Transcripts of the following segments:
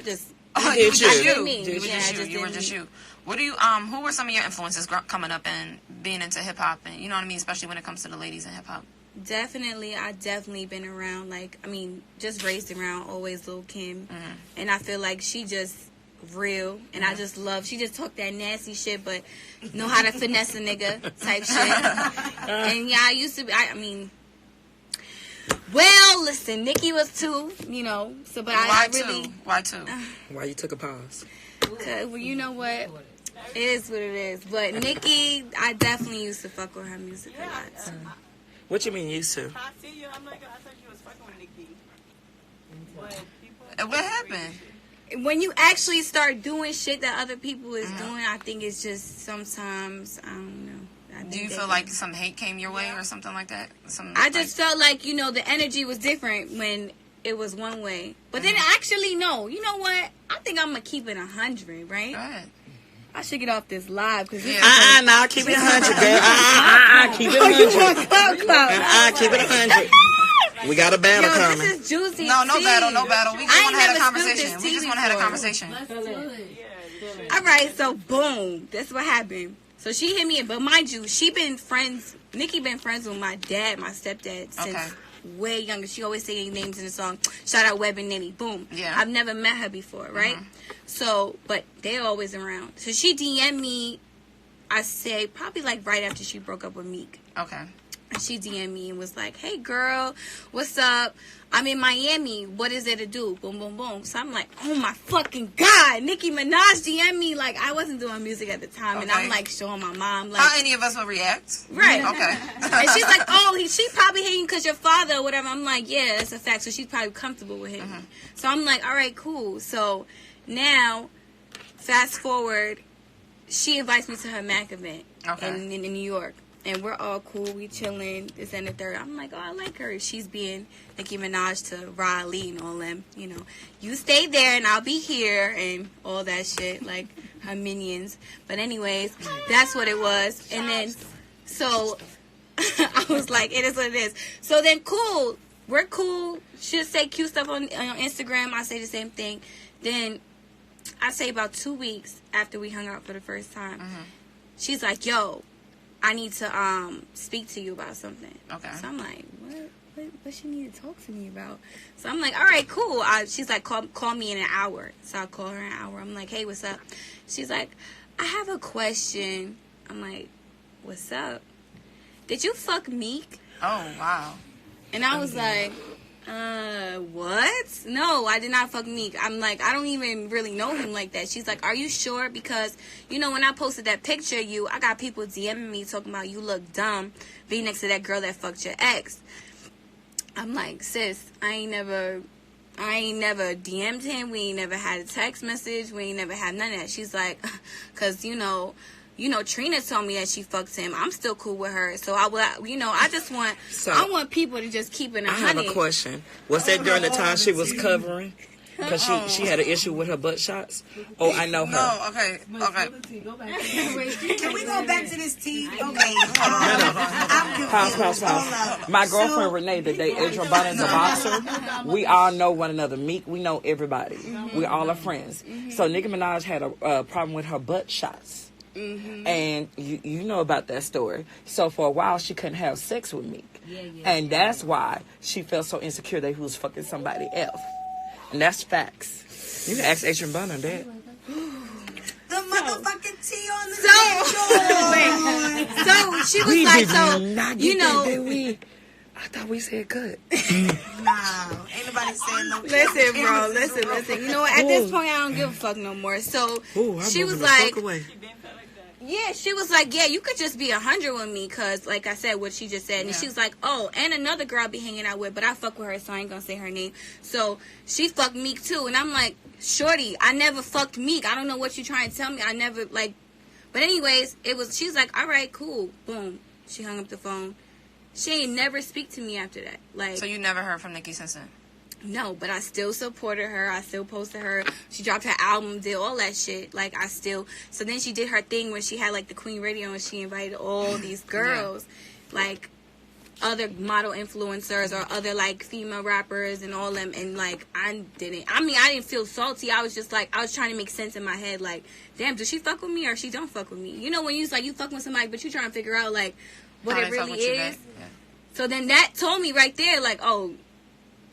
just. You were just you. You were just you. What do you who were some of your influences coming up and being into hip hop, and you know what I mean, especially when it comes to the ladies in hip hop? I definitely been around, like, I mean, just raised around always Lil' Kim, and I feel like she just real, and I just love, she just talk that nasty shit, but know how to finesse a nigga type shit. And yeah, I used to be, I mean, well, listen, Nicki was too, you know, so, but Why I really... Why two? Why you took a pause? Cause, well, you know what? It is what it is. But Nicki, I definitely used to fuck with her music a lot. So. What you mean used to? I see you. I'm like, I thought you was fucking with Nicki. What happened? When you actually start doing shit that other people is doing, I think it's just sometimes, I don't know. Do you feel like some hate came your way or something like that? I just felt like, you know, the energy was different when it was one way. But then actually, no. You know what? I think I'm going to keep it 100, right? Go ahead. I should get off this live because nah, keep it 100, girl. Keep it 100. Keep it 100. We got a battle coming. This is juicy. No battle. We just want to have a conversation. We just want to have a conversation. All right, so boom, that's what happened. So she hit me, but mind you, Nicki been friends with my dad, my stepdad, since way younger. She always saying names in the song. Shout out Web and Nitty. Boom. Yeah. I've never met her before, right? So, but they're always around. So she DM'd me, I say, probably like right after she broke up with Meek. Okay. And she DM'd me and was like, hey girl, what's up? I'm in Miami. What is there to do? Boom, boom, boom. So I'm like, oh my fucking God. Nicki Minaj DM'd me. Like, I wasn't doing music at the time. And I'm like showing my mom. Like, how any of us will react. Right. Okay. And she's like, oh, she probably hating because your father or whatever. I'm like, yeah, that's a fact. So she's probably comfortable with him. So I'm like, all right, cool. So now, fast forward, she invites me to her MAC event in New York. And we're all cool. We chilling. This and the third. I'm like, oh, I like her. She's being Nicki Minaj to Riley and all them. You know, you stay there and I'll be here and all that shit. Like her minions. But anyways, that's what it was. And then, so I was like, it is what it is. So then, cool. We're cool. She'll say cute stuff on Instagram. I say the same thing. Then I say about 2 weeks after we hung out for the first time, she's like, yo, I need to speak to you about something. Okay. So I'm like, what she need to talk to me about? So I'm like, all right, cool. She's like, call me in an hour. So I call her in an hour. I'm like, hey, what's up? She's like, I have a question. I'm like, what's up? Did you fuck Meek? Oh, wow. And I was like, what? No, I did not fuck Meek. I'm like, I don't even really know him like that. She's like, are you sure? Because, you know, when I posted that picture of you, I got people DMing me talking about you look dumb being next to that girl that fucked your ex. I'm like, sis, I ain't never DM'd him. We ain't never had a text message. We ain't never had none of that. She's like, because, you know, Trina told me that she fucked him. I'm still cool with her. So I just want, I want people to just keep it 100. I have a question. Was that during the time she was covering? Because she had an issue with her butt shots? Oh, I know her. No, okay. Can we go back to this tea? Okay. Pause. My girlfriend Renee, the day Adrian Bonner is a boxer, we all know one another. Meek, we know everybody. We all are friends. So Nicki Minaj had a problem with her butt shots. And you know about that story. So for a while she couldn't have sex with Meek. And that's why she felt so insecure that he was fucking somebody else. And that's facts. You can ask Adrian Bonner that. The motherfucking tea on the So she was like, so you know, I thought we said good. No, ain't nobody saying no. Listen, bro. Listen. You know what? At this point, I don't give a fuck no more. So she was like, yeah, she was like, yeah, you could just be 100 with me, cause like I said, what she just said, and she was like, oh, and another girl I be hanging out with, but I fuck with her, so I ain't gonna say her name. So she fucked Meek too, and I'm like, shorty, I never fucked Meek. I don't know what you trying to tell me. I never but anyways, she's like, all right, cool, boom. She hung up the phone. She ain't never speak to me after that. Like, so you never heard from Nicki since then? No, but I still supported her. I still posted her. She dropped her album, did all that shit. Like, so then she did her thing where she had, like, the Queen Radio and she invited all these girls. Like, other model influencers or other like female rappers and all them, and like I didn't feel salty. I was just like, I was trying to make sense in my head, like, damn, does she fuck with me or she don't fuck with me? You know, when you like you fuck with somebody but you trying to figure out like what it really is. Yeah. So then that told me right there, like, oh,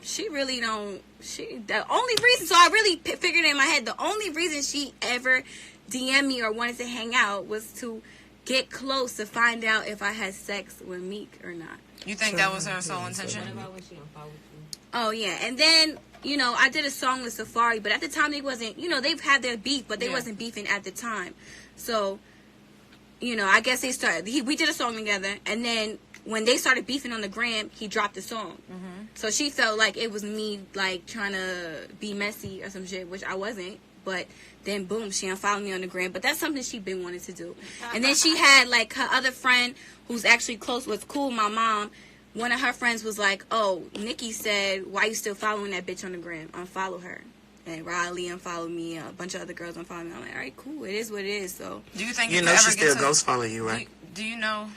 she really don't. The only reason, so I really figured in my head, the only reason she ever DM'd me or wanted to hang out was to get close to find out if I had sex with Meek or not. You think that was her sole intention? Oh yeah, and then you know I did a song with Safari, but at the time they wasn't. You know they've had their beef, but they wasn't beefing at the time. So you know I guess they started. We did a song together, and then when they started beefing on the gram, he dropped the song. Mm-hmm. So she felt like it was me like trying to be messy or some shit, which I wasn't. But then boom, she unfollowed me on the gram. But that's something she been wanting to do. And then she had like her other friend who's actually close, was cool, my mom. One of her friends was like, oh, Nicki said, why you still following that bitch on the gram? Unfollow her. And Riley unfollowed me. A bunch of other girls unfollowed me. I'm like, all right, cool. It is what it is. So do you think you know she still ghost follow you, right? Do you know?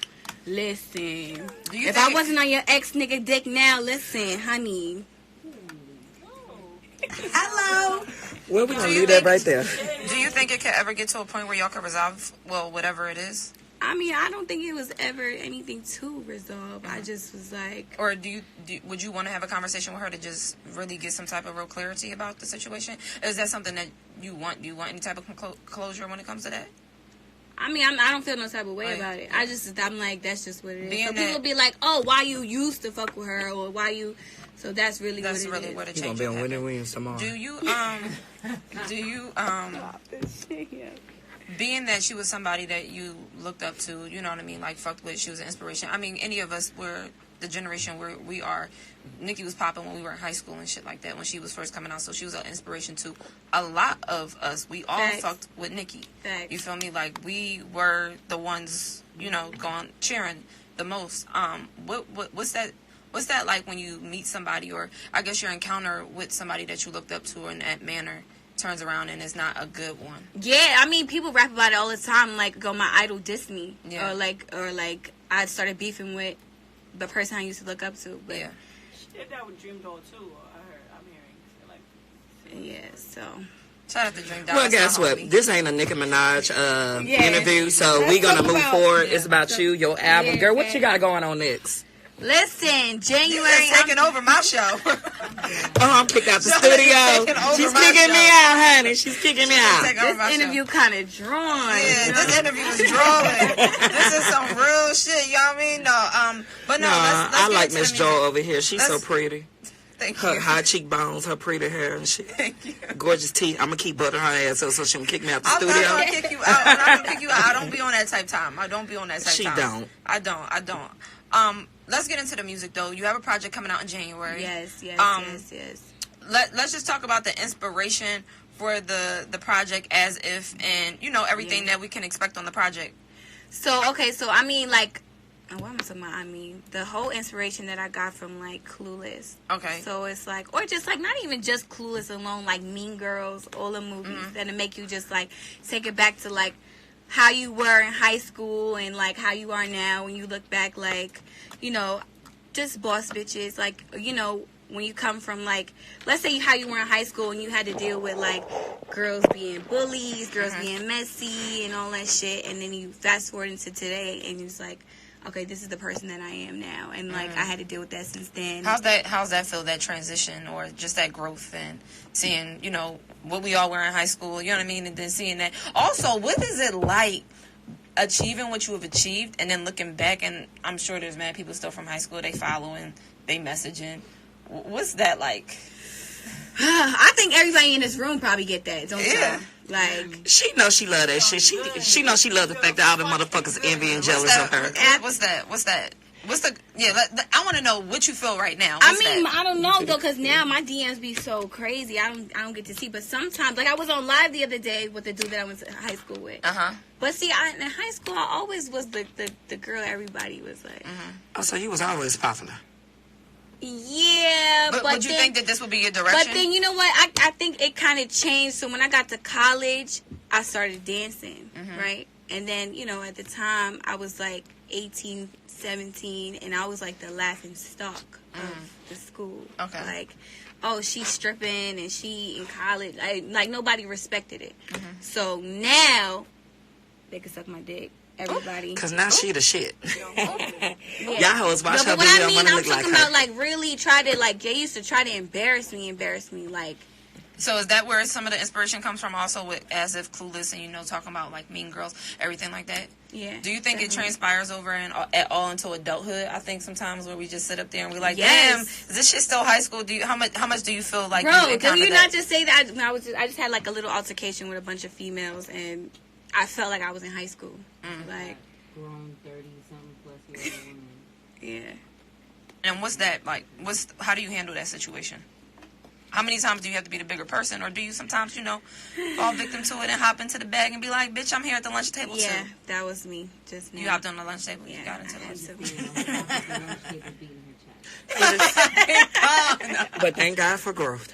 Listen, if I wasn't on your ex nigga dick now, listen, honey. Hello. Well, we gonna leave that right there. Do you think it could ever get to a point where y'all could resolve, well, whatever it is? I mean, I don't think it was ever anything to resolve. I just was like... Or would you want to have a conversation with her to just really get some type of real clarity about the situation? Is that something that you want? Do you want any type of closure when it comes to that? I mean, I don't feel no type of way about it. I'm like, that's just what it is. So people be like, oh, why you used to fuck with her, or why you... So that's really what it is. That's really what it changes. You're gonna be on Winnie Williams tomorrow. Do you being that she was somebody that you looked up to, you know what I mean, like fucked with, she was an inspiration. I mean, any of us were the generation where we are. Nikki was popping when we were in high school and shit like that when she was first coming out, so she was an inspiration to a lot of us. We all fucked with Nikki. You feel me? Like we were the ones, you know, cheering the most. What's that? What's that like when you meet somebody, or I guess your encounter with somebody that you looked up to in that manner turns around and it's not a good one? Yeah, I mean, people rap about it all the time. Like, go, my idol dissed me, or like I started beefing with the person I used to look up to. But she did that with Dream Doll too. I'm hearing so. Shout out to Dream Doll. Well, guess what? This ain't a Nicki Minaj interview, so we gonna move forward. It's about you, your album, girl. What you got going on next? Listen, January. She's taking over my show. I'm kicked out the studio. She's kicking me out, honey. She's kicking me out. This interview kind of drawn. Yeah, this interview is drawing. This is some real shit. You know what I mean? No, but no. Let's I like Miss Joy over here. She's so pretty. Thank her you. High cheekbones, her pretty hair and shit. Thank you. Gorgeous teeth. I'm gonna keep buttering her ass up so she can kick me out the studio. I'm not gonna kick you out. I'm not gonna kick you out. I don't be on that type time. I don't be on that type time. I don't. Let's get into the music though. You have a project coming out in January. Yes. Let's just talk about the inspiration for the project, as if, and you know everything that we can expect on the project. So I mean, like, what am I talking about? I mean, the whole inspiration that I got from like Clueless. Okay. So it's like, or just like not even just Clueless alone, like Mean Girls, all the movies that'll make you just like take it back to like how you were in high school and like how you are now when you look back, like, you know, just boss bitches, like, you know, when you come from like, let's say how you were in high school and you had to deal with like girls being bullies, girls being messy and all that shit, and then you fast forward into today and it's like, okay, this is the person that I am now, and like I had to deal with that since then. How's that feel, that transition, or just that growth and seeing, you know, what we all were in high school, you know what I mean, and then seeing that. Also, what is it like achieving what you have achieved and then looking back, and I'm sure there's mad people still from high school, they following, they messaging. What's that like? I think everybody in this room probably get that, don't you? Like, she knows she love that shit. She knows she love the fact that all the motherfuckers envy and jealous of her. What's that? I want to know what you feel right now. I don't know though, because now my DMs be so crazy. I don't get to see. But sometimes, like I was on live the other day with the dude that I went to high school with. But see, in high school, I always was the girl everybody was like. Oh, so you was always popular. Yeah, but would you think that this would be your direction? But then, you know what? I think it kind of changed. So when I got to college, I started dancing, right? And then, you know, at the time, I was like, 18, 17, and I was like the laughing stock of the school. Okay. Like, oh, she's stripping and she in college. Like nobody respected it. So now they can suck my dick. Everybody. Cause now she the shit. Yeah. Y'all hoes watch her but what video I and mean, wanna I'm look like talking her. about like really try to like Jay used to try to embarrass me. Like, So is that where some of the inspiration comes from also with As If Clueless and, you know, talking about like Mean Girls, everything like that? yeah. Do you think it transpires over at all into adulthood? I think sometimes where we just sit up there and we're like, Yes. damn, is this shit still high school? How much do you feel like you Bro, encountered do you that? not just say that? I just had like a little altercation with a bunch of females, and I felt like I was in high school. Like, Grown 30-something plus year old woman. yeah. And what's that like? How do you handle that situation? How many times do you have to be the bigger person, or do you sometimes, you know, fall victim to it and hop into the bag and be like, bitch, I'm here at the lunch table Yeah, too? that was me just now. You hopped on the lunch table, Yeah, you got into I the had lunch to- table. But thank God for growth.